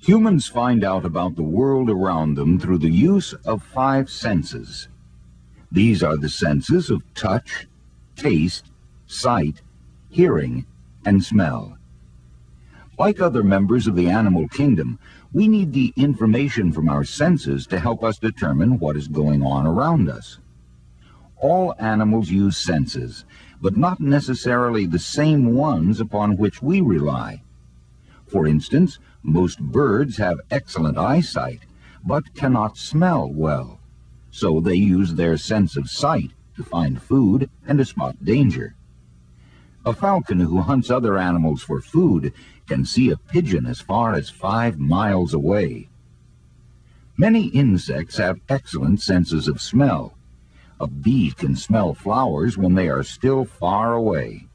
Humans find out about the world around them through the use of 5 senses. These are the senses of touch, taste, sight, hearing, and smell. Like other members of the animal kingdom, we need the information from our senses to help us determine what is going on around us. All animals use senses, but not necessarily the same ones upon which we rely. For instance, most birds have excellent eyesight, but cannot smell well, so they use their sense of sight to find food and to spot danger. A falcon who hunts other animals for food can see a pigeon as far as 5 miles away. Many insects have excellent senses of smell. A bee can smell flowers when they are still far away.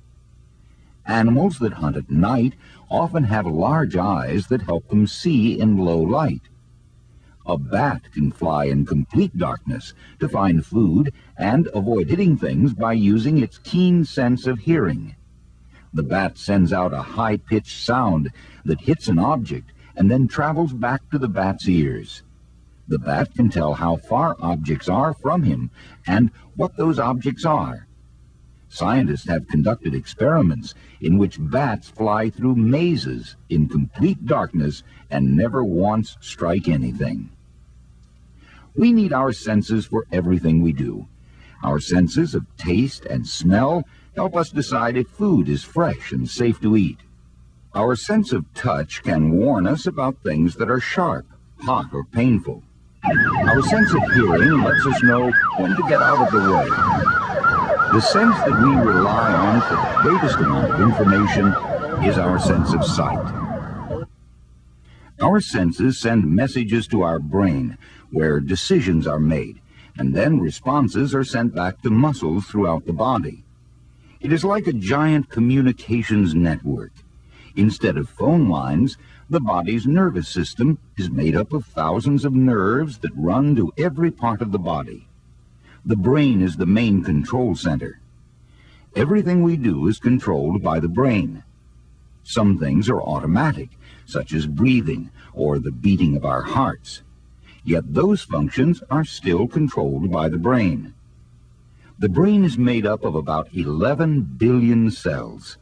Animals that hunt at night often have large eyes that help them see in low light. A bat can fly in complete darkness to find food and avoid hitting things by using its keen sense of hearing. The bat sends out a high-pitched sound that hits an object and then travels back to the bat's ears. The bat can tell how far objects are from him and what those objects are. Scientists have conducted experiments in which bats fly through mazes in complete darkness and never once strike anything. We need our senses for everything we do. Our senses of taste and smell help us decide if food is fresh and safe to eat. Our sense of touch can warn us about things that are sharp, hot, or painful. Our sense of hearing lets us know when to get out of the way. The sense that we rely on for the greatest amount of information is our sense of sight. Our senses send messages to our brain where decisions are made, and then responses are sent back to muscles throughout the body. It is like a giant communications network. Instead of phone lines, the body's nervous system is made up of thousands of nerves that run to every part of the body. The brain is the main control center. Everything we do is controlled by the brain. Some things are automatic, such as breathing or the beating of our hearts. Yet those functions are still controlled by the brain. The brain is made up of about 11 billion cells.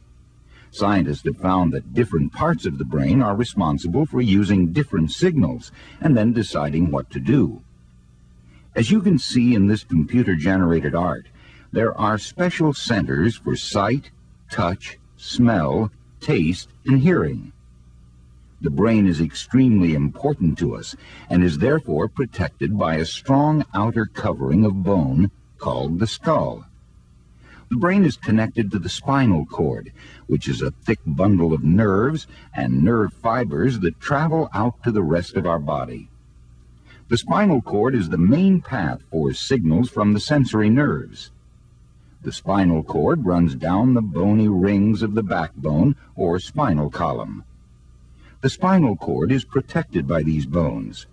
Scientists have found that different parts of the brain are responsible for using different signals and then deciding what to do. As you can see in this computer-generated art, there are special centers for sight, touch, smell, taste, and hearing. The brain is extremely important to us and is therefore protected by a strong outer covering of bone called the skull. The brain is connected to the spinal cord, which is a thick bundle of nerves and nerve fibers that travel out to the rest of our body. The spinal cord is the main path for signals from the sensory nerves. The spinal cord runs down the bony rings of the backbone or spinal column. The spinal cord is protected by these bones.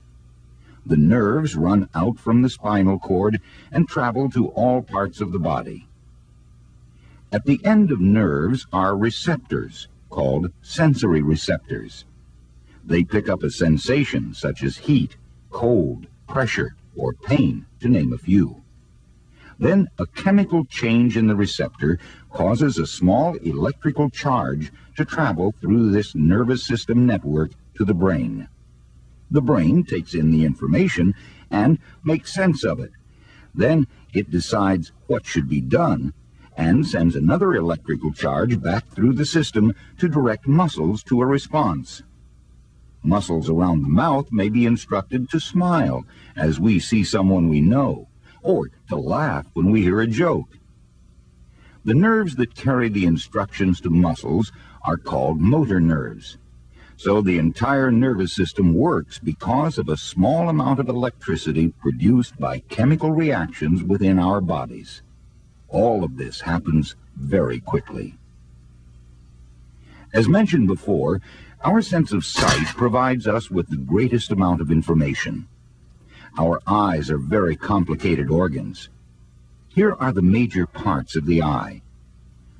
The nerves run out from the spinal cord and travel to all parts of the body. At the end of nerves are receptors, called sensory receptors. They pick up a sensation such as heat, cold, pressure, or pain, to name a few. Then a chemical change in the receptor causes a small electrical charge to travel through this nervous system network to the brain. The brain takes in the information and makes sense of it. Then it decides what should be done and sends another electrical charge back through the system to direct muscles to a response. Muscles around the mouth may be instructed to smile as we see someone we know, or to laugh when we hear a joke. The nerves that carry the instructions to muscles are called motor nerves. So the entire nervous system works because of a small amount of electricity produced by chemical reactions within our bodies. All of this happens very quickly. As mentioned before, our sense of sight provides us with the greatest amount of information. Our eyes are very complicated organs. Here are the major parts of the eye.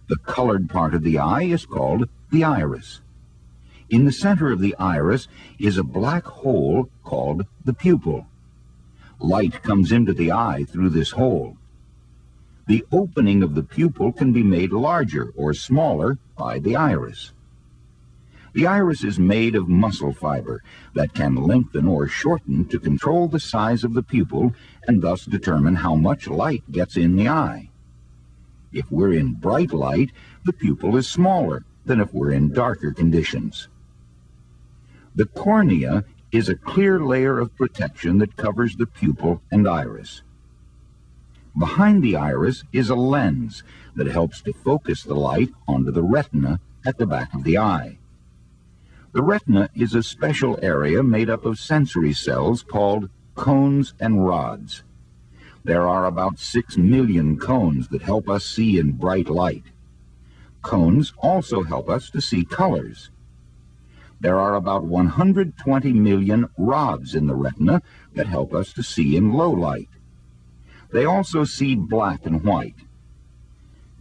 The colored part of the eye is called the iris. In the center of the iris is a black hole called the pupil. Light comes into the eye through this hole. The opening of the pupil can be made larger or smaller by the iris. The iris is made of muscle fiber that can lengthen or shorten to control the size of the pupil and thus determine how much light gets in the eye. If we're in bright light, the pupil is smaller than if we're in darker conditions. The cornea is a clear layer of protection that covers the pupil and iris. Behind the iris is a lens that helps to focus the light onto the retina at the back of the eye. The retina is a special area made up of sensory cells called cones and rods. There are about 6 million cones that help us see in bright light. Cones also help us to see colors. There are about 120 million rods in the retina that help us to see in low light. They also see black and white.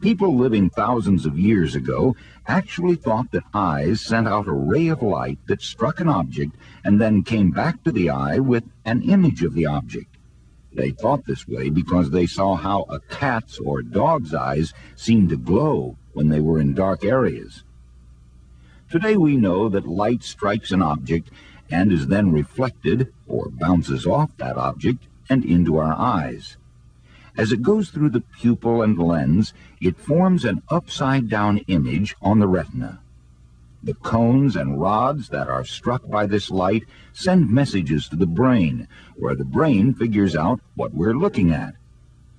People living thousands of years ago actually thought that eyes sent out a ray of light that struck an object and then came back to the eye with an image of the object. They thought this way because they saw how a cat's or dog's eyes seemed to glow when they were in dark areas. Today we know that light strikes an object and is then reflected or bounces off that object and into our eyes. As it goes through the pupil and lens, it forms an upside-down image on the retina. The cones and rods that are struck by this light send messages to the brain, where the brain figures out what we're looking at.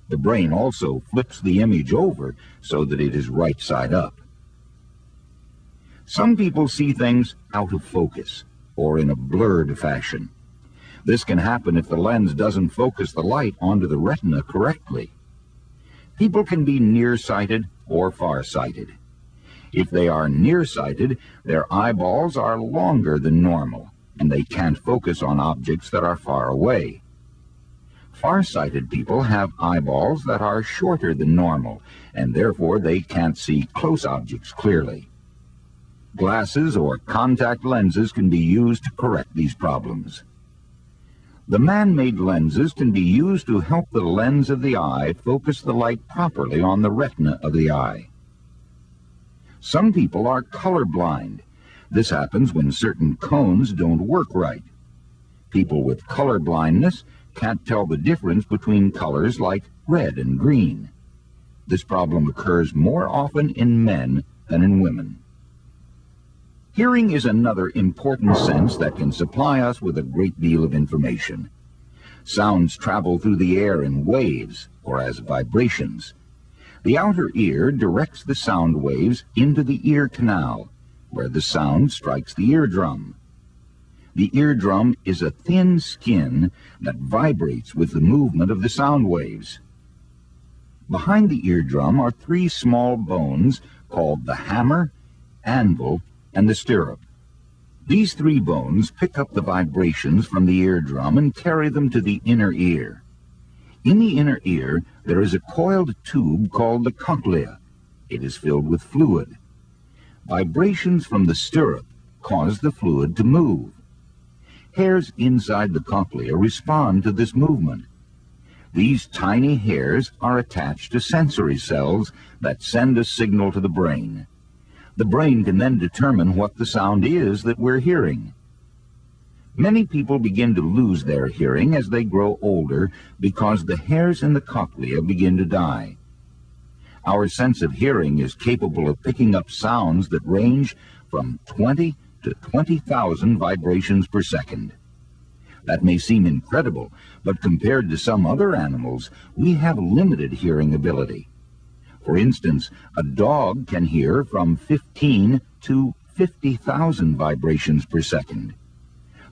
The brain also flips the image over so that it is right side up. Some people see things out of focus or in a blurred fashion. This can happen if the lens doesn't focus the light onto the retina correctly. People can be nearsighted or farsighted. If they are nearsighted, their eyeballs are longer than normal, and they can't focus on objects that are far away. Farsighted people have eyeballs that are shorter than normal, and therefore they can't see close objects clearly. Glasses or contact lenses can be used to correct these problems. The man-made lenses can be used to help the lens of the eye focus the light properly on the retina of the eye. Some people are colorblind. This happens when certain cones don't work right. People with color blindness can't tell the difference between colors like red and green. This problem occurs more often in men than in women. Hearing is another important sense that can supply us with a great deal of information. Sounds travel through the air in waves or as vibrations. The outer ear directs the sound waves into the ear canal, where the sound strikes the eardrum. The eardrum is a thin skin that vibrates with the movement of the sound waves. Behind the eardrum are 3 small bones called the hammer, anvil, and the stirrup. These 3 bones pick up the vibrations from the eardrum and carry them to the inner ear. In the inner ear, there is a coiled tube called the cochlea. It is filled with fluid. Vibrations from the stirrup cause the fluid to move. Hairs inside the cochlea respond to this movement. These tiny hairs are attached to sensory cells that send a signal to the brain. The brain can then determine what the sound is that we're hearing. Many people begin to lose their hearing as they grow older because the hairs in the cochlea begin to die. Our sense of hearing is capable of picking up sounds that range from 20 to 20,000 vibrations per second. That may seem incredible, but compared to some other animals, we have limited hearing ability. For instance, a dog can hear from 15 to 50,000 vibrations per second.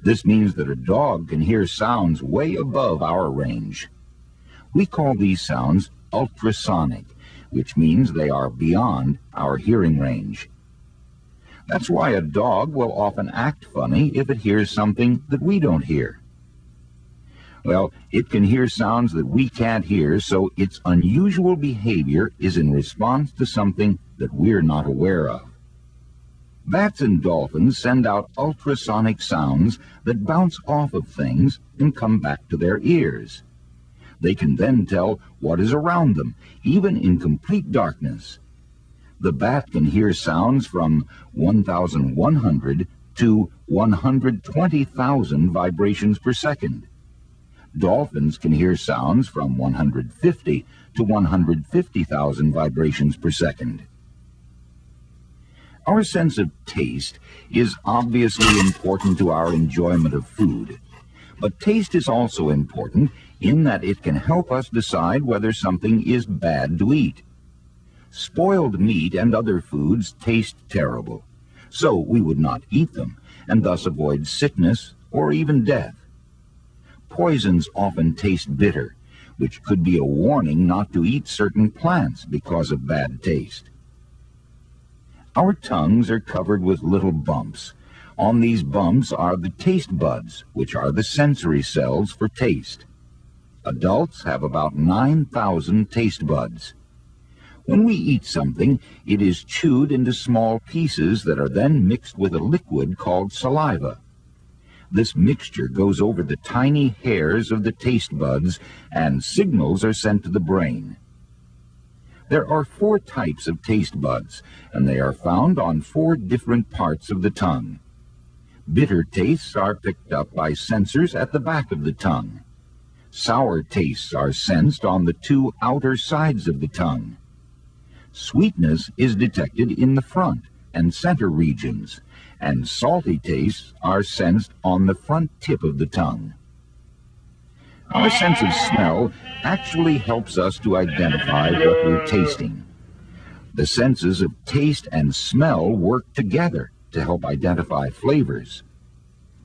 This means that a dog can hear sounds way above our range. We call these sounds ultrasonic, which means they are beyond our hearing range. That's why a dog will often act funny if it hears something that we don't hear. Well, it can hear sounds that we can't hear, so its unusual behavior is in response to something that we're not aware of. Bats and dolphins send out ultrasonic sounds that bounce off of things and come back to their ears. They can then tell what is around them, even in complete darkness. The bat can hear sounds from 1,100 to 120,000 vibrations per second. Dolphins can hear sounds from 150 to 150,000 vibrations per second. Our sense of taste is obviously important to our enjoyment of food, but taste is also important in that it can help us decide whether something is bad to eat. Spoiled meat and other foods taste terrible, so we would not eat them and thus avoid sickness or even death. Poisons often taste bitter, which could be a warning not to eat certain plants because of bad taste. Our tongues are covered with little bumps. On these bumps are the taste buds, which are the sensory cells for taste. Adults have about 9,000 taste buds. When we eat something, it is chewed into small pieces that are then mixed with a liquid called saliva. This mixture goes over the tiny hairs of the taste buds, and signals are sent to the brain. There are 4 types of taste buds, and they are found on 4 different parts of the tongue. Bitter tastes are picked up by sensors at the back of the tongue. Sour tastes are sensed on the 2 outer sides of the tongue. Sweetness is detected in the front and center regions, and salty tastes are sensed on the front tip of the tongue. Our sense of smell actually helps us to identify what we're tasting. The senses of taste and smell work together to help identify flavors.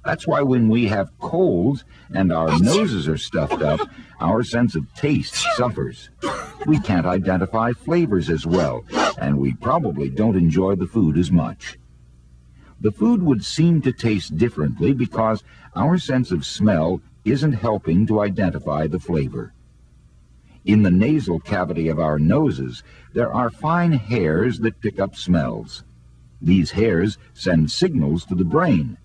That's why when we have colds and our noses are stuffed up, our sense of taste suffers. We can't identify flavors as well, and we probably don't enjoy the food as much. The food would seem to taste differently because our sense of smell isn't helping to identify the flavor. In the nasal cavity of our noses, there are fine hairs that pick up smells. These hairs send signals to the brain.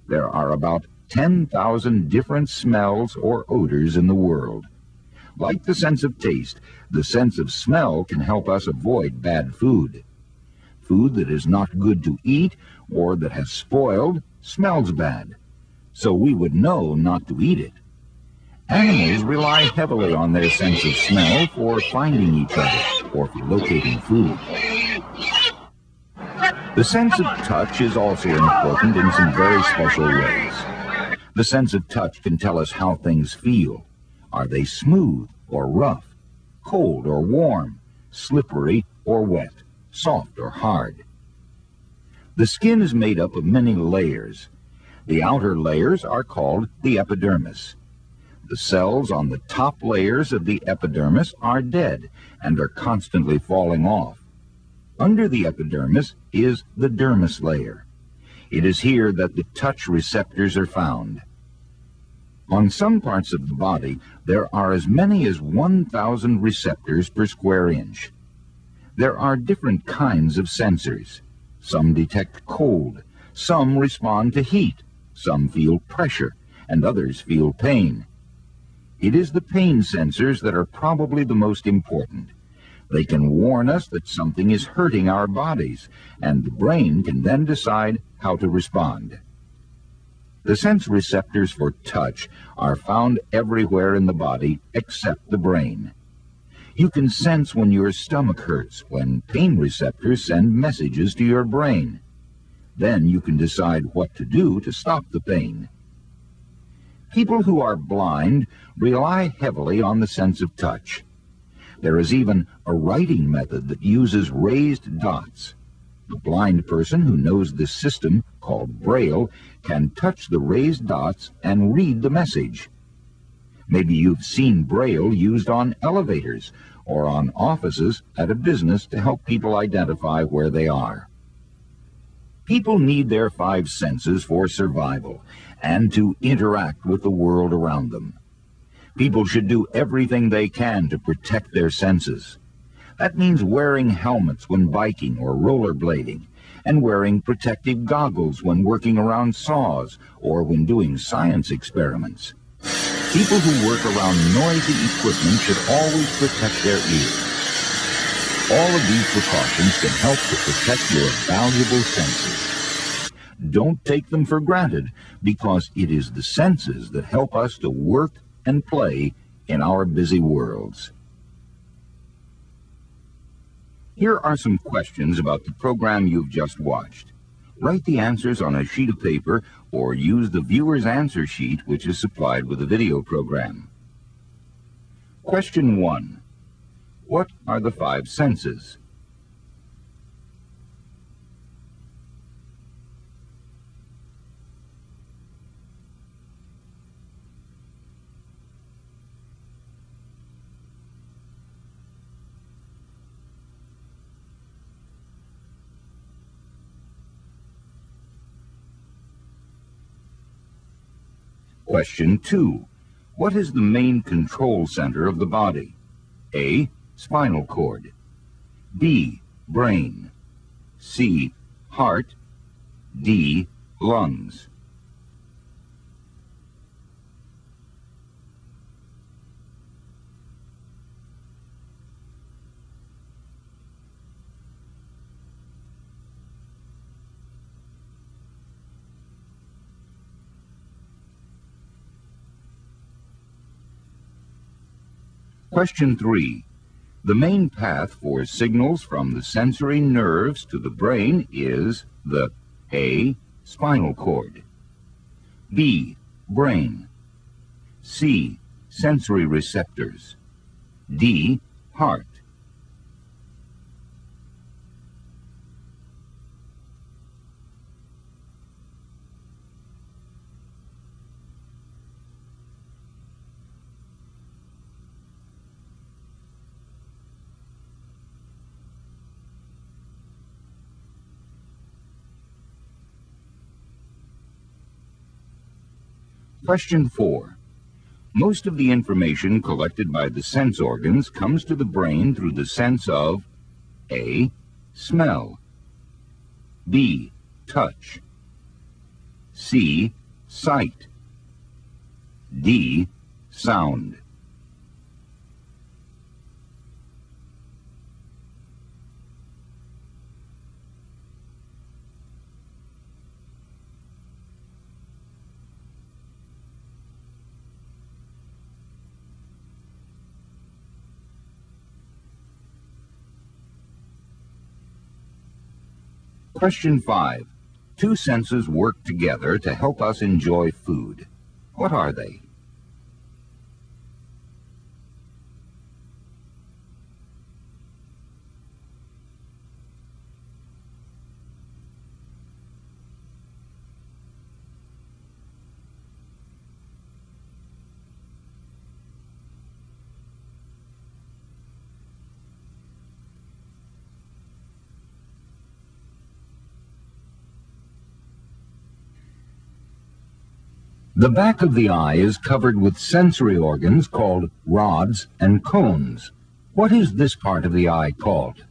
There are about 10,000 different smells or odors in the world. Like the sense of taste, the sense of smell can help us avoid bad food. Food that is not good to eat or that has spoiled smells bad, so we would know not to eat it. Animals rely heavily on their sense of smell for finding each other or for locating food. The sense of touch is also important in some very special ways. The sense of touch can tell us how things feel. Are they smooth or rough, cold or warm, slippery or wet, soft or hard? The skin is made up of many layers. The outer layers are called the epidermis. The cells on the top layers of the epidermis are dead and are constantly falling off. Under the epidermis is the dermis layer. It is here that the touch receptors are found. On some parts of the body, there are as many as 1,000 receptors per square inch. There are different kinds of sensors. Some detect cold, some respond to heat, some feel pressure, and others feel pain. It is the pain sensors that are probably the most important. They can warn us that something is hurting our bodies, and the brain can then decide how to respond. The sense receptors for touch are found everywhere in the body except the brain. You can sense when your stomach hurts, when pain receptors send messages to your brain. Then you can decide what to do to stop the pain. People who are blind rely heavily on the sense of touch. There is even a writing method that uses raised dots. The blind person who knows this system, called Braille, can touch the raised dots and read the message. Maybe you've seen Braille used on elevators or on offices at a business to help people identify where they are. People need their 5 senses for survival and to interact with the world around them. People should do everything they can to protect their senses. That means wearing helmets when biking or rollerblading, and wearing protective goggles when working around saws or when doing science experiments. People who work around noisy equipment should always protect their ears. All of these precautions can help to protect your valuable senses. Don't take them for granted, because it is the senses that help us to work and play in our busy worlds. Here are some questions about the program you've just watched. Write the answers on a sheet of paper or use the viewer's answer sheet, which is supplied with the video program. Question 1. What are the 5 senses? Question 2. What is the main control center of the body? A. Spinal cord. B. Brain. C. Heart. D. Lungs. Question 3. The main path for signals from the sensory nerves to the brain is the A. Spinal cord. B. Brain. C. Sensory receptors. D. Heart. Question 4. Most of the information collected by the sense organs comes to the brain through the sense of A. Smell. B. Touch. C. Sight. D. Sound. Question 5. 2 senses work together to help us enjoy food. What are they? The back of the eye is covered with sensory organs called rods and cones. What is this part of the eye called?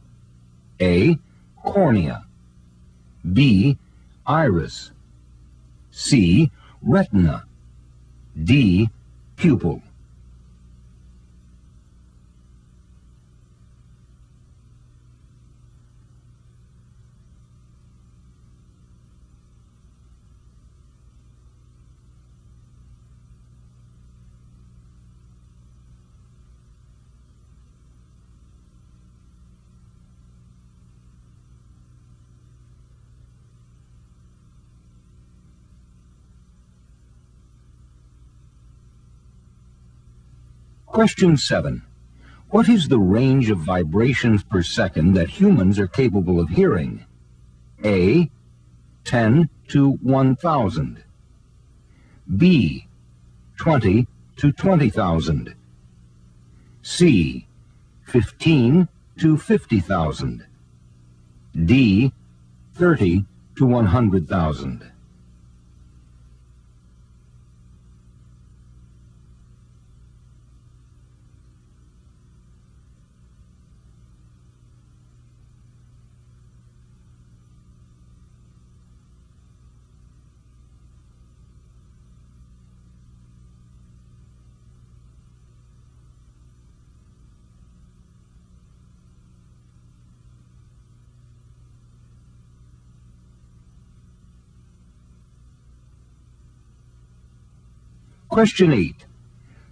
A. Cornea. B. Iris. C. Retina. D. Pupil. Question 7. What is the range of vibrations per second that humans are capable of hearing? A. 10 to 1,000. B. 20 to 20,000. C. 15 to 50,000. D. 30 to 100,000. Question 8.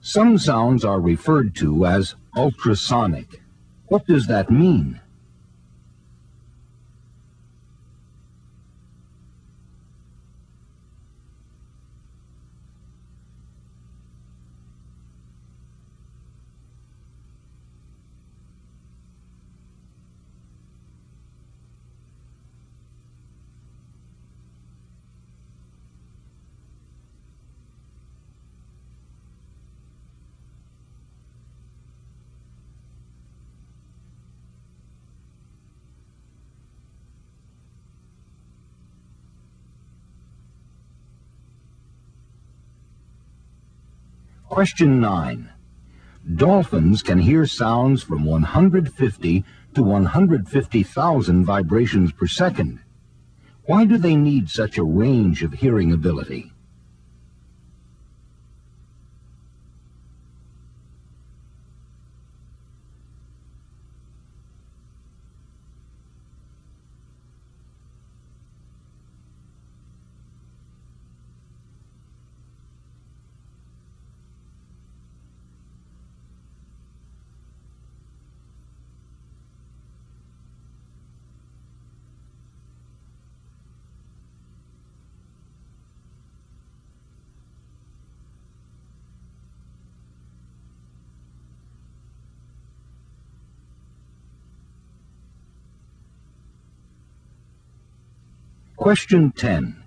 Some sounds are referred to as ultrasonic. What does that mean? Question 9. Dolphins can hear sounds from 150 to 150,000 vibrations per second. Why do they need such a range of hearing ability? Question 10.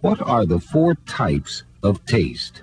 What are the 4 types of taste?